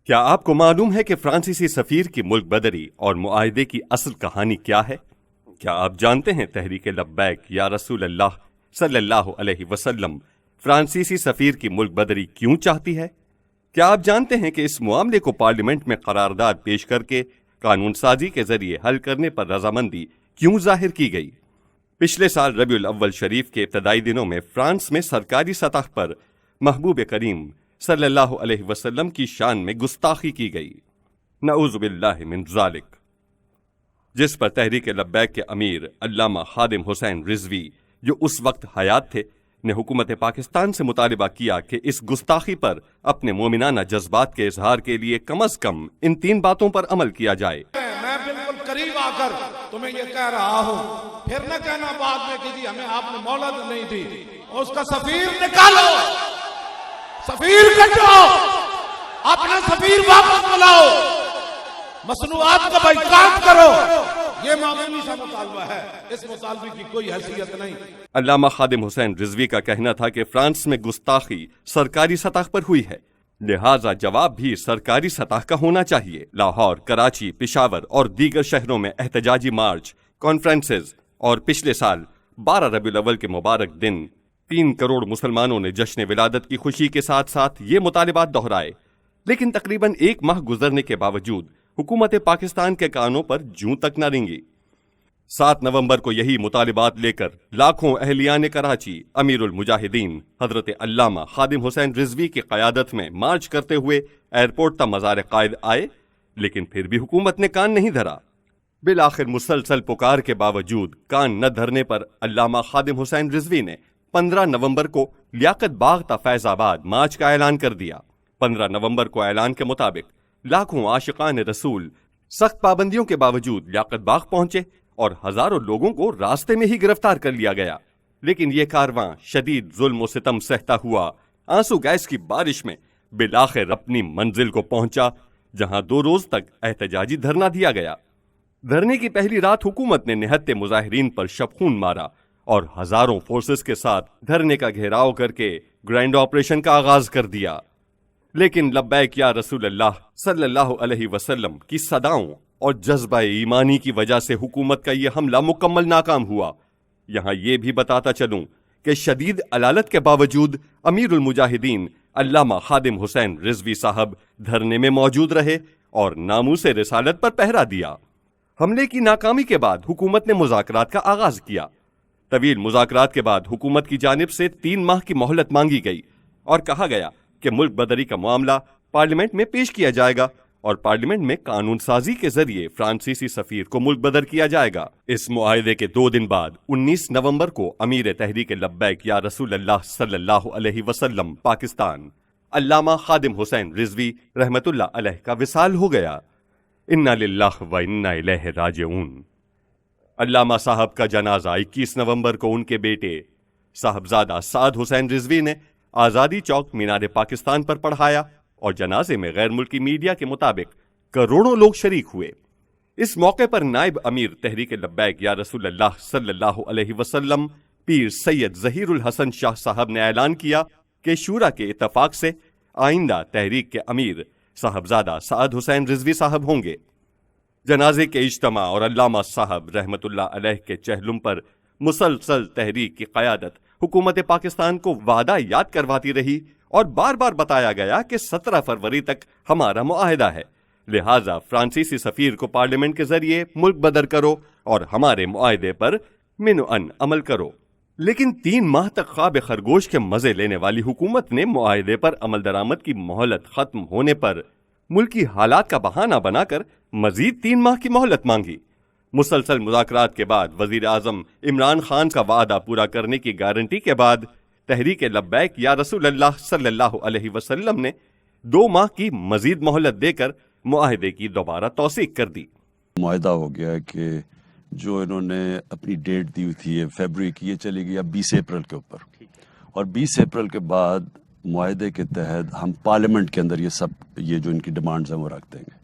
کیا آپ کو معلوم ہے کہ فرانسیسی سفیر کی ملک بدری اور معاہدے کی اصل کہانی کیا ہے؟ کیا آپ جانتے ہیں تحریک لبیک یا رسول اللہ صلی اللہ علیہ وسلم فرانسیسی سفیر کی ملک بدری کیوں چاہتی ہے؟ کیا آپ جانتے ہیں کہ اس معاملے کو پارلیمنٹ میں قرارداد پیش کر کے قانون سازی کے ذریعے حل کرنے پر رضامندی کیوں ظاہر کی گئی؟ پچھلے سال ربیع الاول شریف کے ابتدائی دنوں میں فرانس میں سرکاری سطح پر محبوب کریم صلی اللہ علیہ وسلم کی شان میں گستاخی کی گئی، نعوذ باللہ من ذالک، جس پر تحریک لبیک کے امیر علامہ خادم حسین رضوی جو اس وقت حیات تھے نے حکومت پاکستان سے مطالبہ کیا کہ اس گستاخی پر اپنے مومنانہ جذبات کے اظہار کے لیے کم از کم ان 3 باتوں پر عمل کیا جائے۔ میں بالکل قریب آ کر تمہیں یہ کہہ رہا ہوں، پھر نہ کہنا بعد میں کہ جی ہمیں آپ نے مہلت نہیں دی، اس کا سفیر نکالو، سفیر کٹواؤ، اپنا سفیر واپس بلاؤ، مصنوعات کا بائیکاٹ کرو۔ یہ معمولی سا مطالبہ ہے، اس مطالبے کی کوئی حیثیت نہیں۔ علامہ خادم حسین رضوی کا کہنا تھا کہ فرانس میں گستاخی سرکاری سطح پر ہوئی ہے، لہٰذا جواب بھی سرکاری سطح کا ہونا چاہیے۔ لاہور، کراچی، پشاور اور دیگر شہروں میں احتجاجی مارچ، کانفرنسز اور پچھلے سال 12 ربیع الاول کے مبارک دن 3 کروڑ مسلمانوں نے جشن ولادت کی خوشی کے ساتھ ساتھ یہ مطالبات دہرائے، لیکن تقریباً 1 ماہ گزرنے کے باوجود حکومت پاکستان کے کانوں پر جوں تک نہ رینگی۔ 7 نومبر کو یہی مطالبات لے کر لاکھوں اہلیان کراچی امیر المجاہدین حضرت علامہ خادم حسین رضوی کی قیادت میں مارچ کرتے ہوئے ایئرپورٹ تا مزار قائد آئے، لیکن پھر بھی حکومت نے کان نہیں دھرا۔ بالآخر مسلسل پکار کے باوجود کان نہ دھرنے پر علامہ خادم حسین رضوی نے 15 نومبر کو لیاقت باغ تا فیض آباد مارچ کا اعلان کر دیا۔ 15 نومبر کو اعلان کے مطابق لاکھوں عاشقان رسول سخت پابندیوں کے باوجود لیاقت باغ پہنچے اور ہزاروں لوگوں کو راستے میں ہی گرفتار کر لیا گیا، لیکن یہ کارواں شدید ظلم و ستم سہتا ہوا آنسو گیس کی بارش میں بالآخر اپنی منزل کو پہنچا، جہاں 2 روز تک احتجاجی دھرنا دیا گیا۔ دھرنے کی پہلی رات حکومت نے نہتے مظاہرین پر شبخون مارا اور ہزاروں فورسز کے ساتھ دھرنے کا گھیراؤ کر کے گرینڈ آپریشن کا آغاز کر دیا، لیکن لبیک یا رسول اللہ صلی اللہ علیہ وسلم کی صداؤں اور جذبہ ایمانی کی وجہ سے حکومت کا یہ حملہ مکمل ناکام ہوا۔ یہاں یہ بھی بتاتا چلوں کہ شدید علالت کے باوجود امیر المجاہدین علامہ خادم حسین رضوی صاحب دھرنے میں موجود رہے اور ناموس رسالت پر پہرا دیا۔ حملے کی ناکامی کے بعد حکومت نے مذاکرات کا آغاز کیا۔ طویل مذاکرات کے بعد حکومت کی جانب سے 3 ماہ کی مہلت مانگی گئی اور کہا گیا کہ ملک بدری کا معاملہ پارلیمنٹ میں پیش کیا جائے گا اور پارلیمنٹ میں قانون سازی کے ذریعے فرانسیسی سفیر کو ملک بدر کیا جائے گا۔ اس معاہدے کے 2 دن بعد 19 نومبر کو امیر تحریک لبیک یا رسول اللہ صلی اللہ علیہ وسلم پاکستان علامہ خادم حسین رضوی رحمت اللہ علیہ کا وصال ہو گیا۔ انا للہ و انا الیہ راجعون۔ علامہ صاحب کا جنازہ 21 نومبر کو ان کے بیٹے صاحبزادہ سعد حسین رضوی نے آزادی چوک مینار پاکستان پر پڑھایا اور جنازے میں غیر ملکی میڈیا کے مطابق کروڑوں لوگ شریک ہوئے۔ اس موقع پر نائب امیر تحریک لبیک یا رسول اللہ صلی اللہ علیہ وسلم پیر سید ظہیر الحسن شاہ صاحب نے اعلان کیا کہ شورا کے اتفاق سے آئندہ تحریک کے امیر صاحبزادہ سعد حسین رضوی صاحب ہوں گے۔ جنازے کے اجتماع اور علامہ صاحب رحمت اللہ علیہ کے چہلم پر مسلسل تحریک کی قیادت حکومت پاکستان کو وعدہ یاد کرواتی رہی اور بار بار بتایا گیا کہ 17 فروری تک ہمارا معاہدہ ہے، لہٰذا فرانسیسی سفیر کو پارلیمنٹ کے ذریعے ملک بدر کرو اور ہمارے معاہدے پر منوعاً عمل کرو۔ لیکن 3 ماہ تک خواب خرگوش کے مزے لینے والی حکومت نے معاہدے پر عمل درآمد کی مہلت ختم ہونے پر ملکی حالات کا بہانہ بنا کر مزید 3 ماہ کی مہلت مانگی۔ مسلسل مذاکرات کے بعد وزیر اعظم عمران خان کا وعدہ پورا کرنے کی گارنٹی کے بعد تحریک لبیک یا رسول اللہ صلی اللہ علیہ وسلم نے 2 ماہ کی مزید مہلت دے کر معاہدے کی دوبارہ توثیق کر دی۔ معاہدہ ہو گیا کہ جو انہوں نے اپنی ڈیٹ دی ہوئی تھی فیبروری کی، یہ چلی گئی اب 20 اپریل کے اوپر، اور 20 اپریل کے بعد معاہدے کے تحت ہم پارلیمنٹ کے اندر یہ جو ان کی ڈیمانڈز ہیں وہ رکھ دیں گے۔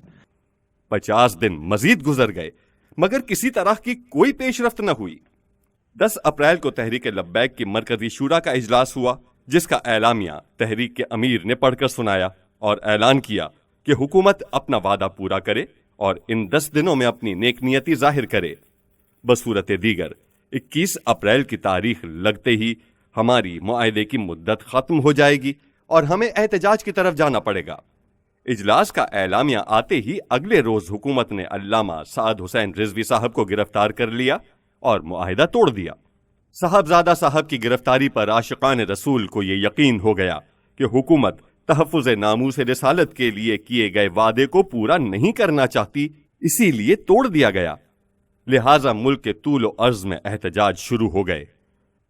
50 دن مزید گزر گئے مگر کسی طرح کی کوئی پیش رفت نہ ہوئی۔ 10 اپریل کو تحریک لبیک کی مرکزی شورا کا اجلاس ہوا، جس کا اعلامیہ تحریک کے امیر نے پڑھ کر سنایا اور اعلان کیا کہ حکومت اپنا وعدہ پورا کرے اور ان 10 دنوں میں اپنی نیک نیتی ظاہر کرے۔ بصورت دیگر 21 اپریل کی تاریخ لگتے ہی ہماری معاہدے کی مدت ختم ہو جائے گی اور ہمیں احتجاج کی طرف جانا پڑے گا۔ اجلاس کا اعلامیہ آتے ہی اگلے روز حکومت نے علامہ سعد حسین رضوی صاحب کو گرفتار کر لیا اور معاہدہ توڑ دیا۔ صاحبزادہ صاحب کی گرفتاری پر عاشقان رسول کو یہ یقین ہو گیا کہ حکومت تحفظ ناموس رسالت کے لیے کیے گئے وعدے کو پورا نہیں کرنا چاہتی، اسی لیے توڑ دیا گیا۔ لہٰذا ملک کے طول و عرض میں احتجاج شروع ہو گئے۔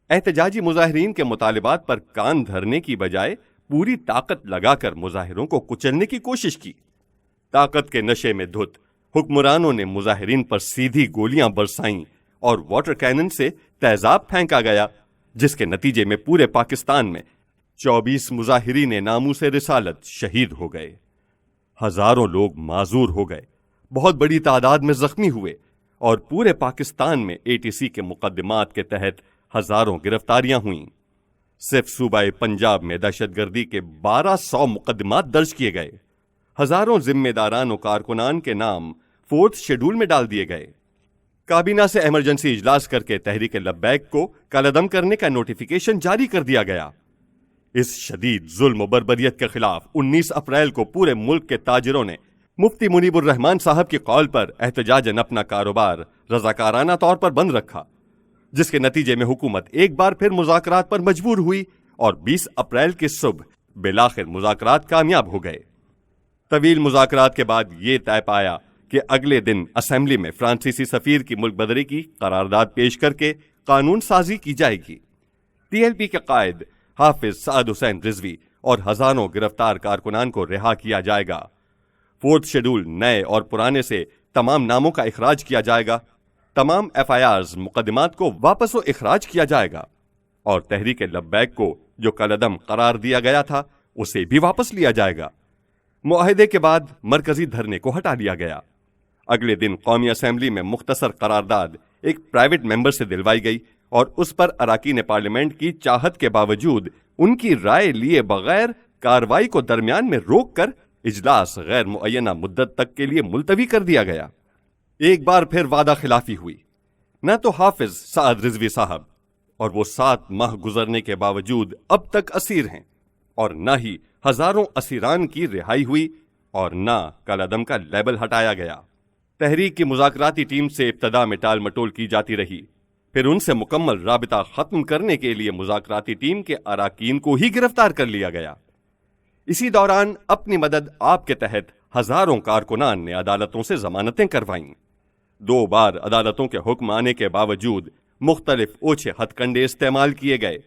احتجاجی مظاہرین کے مطالبات پر کان دھرنے کی بجائے پوری طاقت لگا کر مظاہروں کو کچلنے کی کوشش کی۔ طاقت کے نشے میں دھت حکمرانوں نے مظاہرین پر سیدھی گولیاں برسائیں اور واٹر کینن سے تیزاب پھینکا گیا، جس کے نتیجے میں پورے پاکستان میں 24 مظاہرین ناموس رسالت شہید ہو گئے۔ ہزاروں لوگ معذور ہو گئے، بہت بڑی تعداد میں زخمی ہوئے اور پورے پاکستان میں ATC کے مقدمات کے تحت ہزاروں گرفتاریاں ہوئیں۔ صرف صوبہ پنجاب میں دہشت گردی کے 1200 مقدمات درج کیے گئے۔ ہزاروں ذمہ داران و کارکنان کے نام 4تھ شیڈول میں ڈال دیے گئے۔ کابینہ سے ایمرجنسی اجلاس کر کے تحریک لبیک کو کالعدم کرنے کا نوٹیفیکیشن جاری کر دیا گیا۔ اس شدید ظلم و بربریت کے خلاف 19 اپریل کو پورے ملک کے تاجروں نے مفتی منیب الرحمان صاحب کی قول پر احتجاجاً اپنا کاروبار رضاکارانہ طور پر بند رکھا، جس کے نتیجے میں حکومت ایک بار پھر مذاکرات پر مجبور ہوئی اور 20 اپریل کی صبح بالآخر مذاکرات کامیاب ہو گئے۔ طویل مذاکرات کے بعد یہ طے پایا کہ اگلے دن اسمبلی میں فرانسیسی سفیر کی ملک بدری کی قرارداد پیش کر کے قانون سازی کی جائے گی۔ TLP کے قائد حافظ سعد حسین رضوی اور ہزاروں گرفتار کارکنان کو رہا کیا جائے گا۔ 4تھ شیڈول نئے اور پرانے سے تمام ناموں کا اخراج کیا جائے گا، تمام FIRs مقدمات کو واپس و اخراج کیا جائے گا اور تحریک لبیک کو جو کالعدم قرار دیا گیا تھا اسے بھی واپس لیا جائے گا۔ معاہدے کے بعد مرکزی دھرنے کو ہٹا لیا گیا۔ اگلے دن قومی اسمبلی میں مختصر قرارداد ایک پرائیویٹ ممبر سے دلوائی گئی اور اس پر اراکین پارلیمنٹ کی چاہت کے باوجود ان کی رائے لیے بغیر کارروائی کو درمیان میں روک کر اجلاس غیر معینہ مدت تک کے لیے ملتوی کر دیا گیا۔ ایک بار پھر وعدہ خلافی ہوئی۔ نہ تو حافظ سعد رضوی صاحب اور وہ 7 ماہ گزرنے کے باوجود اب تک اسیر ہیں، اور نہ ہی ہزاروں اسیران کی رہائی ہوئی اور نہ کالعدم کا لیبل ہٹایا گیا۔ تحریک کی مذاکراتی ٹیم سے ابتدا میں ٹال مٹول کی جاتی رہی، پھر ان سے مکمل رابطہ ختم کرنے کے لیے مذاکراتی ٹیم کے اراکین کو ہی گرفتار کر لیا گیا۔ اسی دوران اپنی مدد آپ کے تحت ہزاروں کارکنان نے عدالتوں سے ضمانتیں کروائیں۔ 2 بار عدالتوں کے حکم آنے کے باوجود مختلف اوچھے ہتھ کنڈے استعمال کیے گئے۔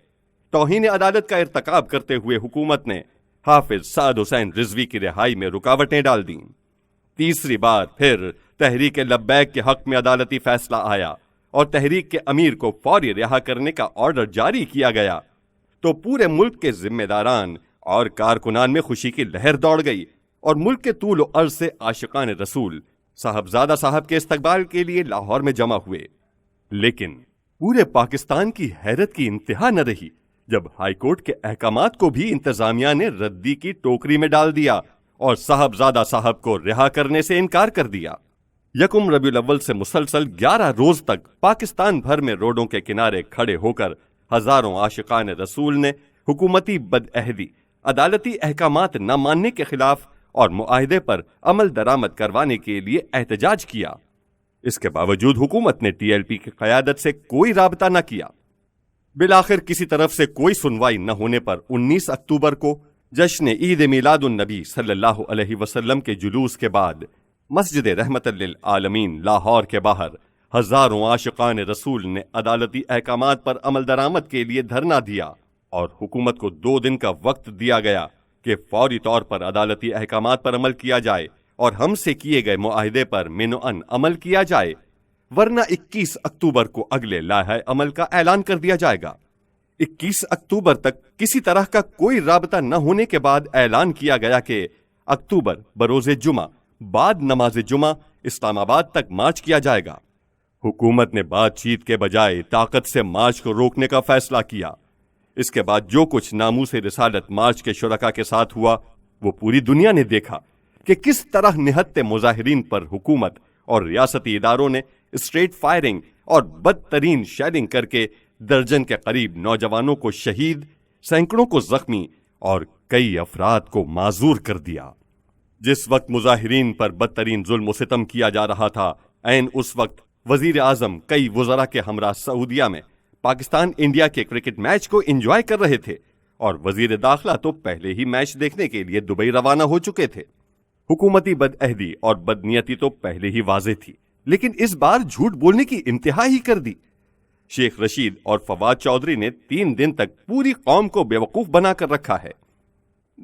توہین عدالت کا ارتکاب کرتے ہوئے حکومت نے حافظ سعد حسین رضوی کی رہائی میں رکاوٹیں ڈال دیں۔ تیسری بار پھر تحریک لبیک کے حق میں عدالتی فیصلہ آیا اور تحریک کے امیر کو فوری رہا کرنے کا آرڈر جاری کیا گیا تو پورے ملک کے ذمہ داران اور کارکنان میں خوشی کی لہر دوڑ گئی اور ملک کے طول و عرض سے عاشقان رسول صاحبزادہ صاحب کے استقبال کے لیے لاہور میں جمع ہوئے۔ لیکن پورے پاکستان کی حیرت کی انتہا نہ رہی جب ہائی کورٹ کے احکامات کو بھی انتظامیہ نے ردی کی ٹوکری میں ڈال دیا اور صاحبزادہ صاحب کو رہا کرنے سے انکار کر دیا۔ 1 ربیع الاول سے مسلسل 11 روز تک پاکستان بھر میں روڈوں کے کنارے کھڑے ہو کر ہزاروں عاشقان رسول نے حکومتی بدعہدی، عدالتی احکامات نہ ماننے کے خلاف اور معاہدے پر عمل درآمد کروانے کے لیے احتجاج کیا۔ اس کے باوجود حکومت نے TLP کی قیادت سے کوئی رابطہ نہ کیا۔ بالآخر کسی طرف سے کوئی سنوائی نہ ہونے پر 19 اکتوبر کو جشن عید میلاد النبی صلی اللہ علیہ وسلم کے جلوس کے بعد مسجد رحمت للعالمین لاہور کے باہر ہزاروں عاشقان رسول نے عدالتی احکامات پر عمل درآمد کے لیے دھرنا دیا اور حکومت کو 2 دن کا وقت دیا گیا کہ فوری طور پر عدالتی احکامات پر عمل کیا جائے اور ہم سے کیے گئے معاہدے پر من و عن عمل کیا جائے، ورنہ 21 اکتوبر کو اگلے لائحہ عمل کا اعلان کر دیا جائے گا۔ 21 اکتوبر تک کسی طرح کا کوئی رابطہ نہ ہونے کے بعد اعلان کیا گیا کہ اکتوبر بروز جمعہ بعد نماز جمعہ اسلام آباد تک مارچ کیا جائے گا۔ حکومت نے بات چیت کے بجائے طاقت سے مارچ کو روکنے کا فیصلہ کیا۔ اس کے بعد جو کچھ ناموس رسالت مارچ کے شرکاء کے ساتھ ہوا وہ پوری دنیا نے دیکھا، کہ کس طرح نہتے مظاہرین پر حکومت اور ریاستی اداروں نے اسٹریٹ فائرنگ اور بدترین شیلنگ کر کے درجن کے قریب نوجوانوں کو شہید، سینکڑوں کو زخمی اور کئی افراد کو معذور کر دیا۔ جس وقت مظاہرین پر بدترین ظلم و ستم کیا جا رہا تھا، عین اس وقت وزیر اعظم کئی وزراء کے ہمراہ سعودیہ میں پاکستان انڈیا کے کرکٹ میچ کو انجوائے کر رہے تھے، اور وزیر داخلہ تو پہلے ہی میچ دیکھنے کے لیے دبئی روانہ ہو چکے تھے۔ حکومتی بدعہدی اور بدنیتی تو پہلے ہی واضح تھی، لیکن اس بار جھوٹ بولنے کی انتہا ہی کر دی۔ شیخ رشید اور فواد چودھری نے 3 دن تک پوری قوم کو بیوقوف بنا کر رکھا ہے۔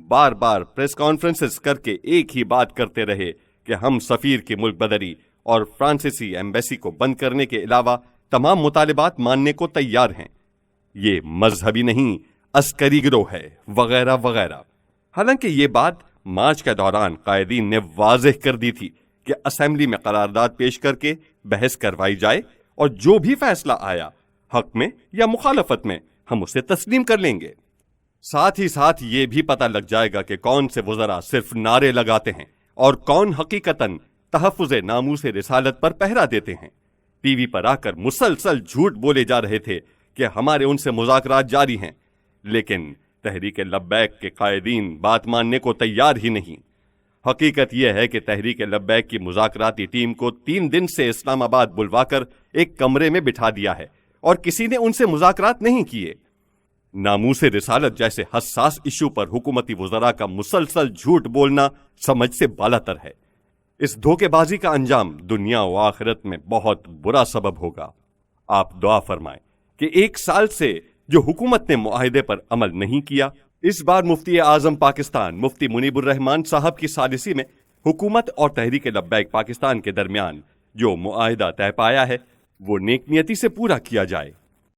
بار بار پریس کانفرنسز کر کے ایک ہی بات کرتے رہے کہ ہم سفیر کی ملک بدری اور فرانسیسی ایمبیسی کو بند کرنے کے علاوہ تمام مطالبات ماننے کو تیار ہیں۔ یہ مذہبی نہیں، عسکری گروہ ہے، وغیرہ وغیرہ۔ حالانکہ یہ بات مارچ کے دوران قائدین نے واضح کر دی تھی کہ اسمبلی میں قرارداد پیش کر کے بحث کروائی جائے، اور جو بھی فیصلہ آیا حق میں یا مخالفت میں ہم اسے تسلیم کر لیں گے۔ ساتھ ہی ساتھ یہ بھی پتہ لگ جائے گا کہ کون سے وزراء صرف نعرے لگاتے ہیں اور کون حقیقتاً تحفظ ناموس رسالت پر پہرا دیتے ہیں۔ ٹی وی پر آ کر مسلسل جھوٹ بولے جا رہے تھے کہ ہمارے ان سے مذاکرات جاری ہیں، لیکن تحریک لبیک کے قائدین بات ماننے کو تیار ہی نہیں۔ حقیقت یہ ہے کہ تحریک لبیک کی مذاکراتی ٹیم کو 3 دن سے اسلام آباد بلوا کر ایک کمرے میں بٹھا دیا ہے، اور کسی نے ان سے مذاکرات نہیں کیے۔ ناموس رسالت جیسے حساس ایشو پر حکومتی وزراء کا مسلسل جھوٹ بولنا سمجھ سے بالاتر ہے۔ اس دھوکے بازی کا انجام دنیا و آخرت میں بہت برا سبب ہوگا۔ آپ دعا فرمائیں کہ 1 سال سے جو حکومت نے معاہدے پر عمل نہیں کیا، اس بار مفتی اعظم پاکستان مفتی منیب الرحمان صاحب کی ثالثی میں حکومت اور تحریک لبیک پاکستان کے درمیان جو معاہدہ طے پایا ہے وہ نیک نیتی سے پورا کیا جائے۔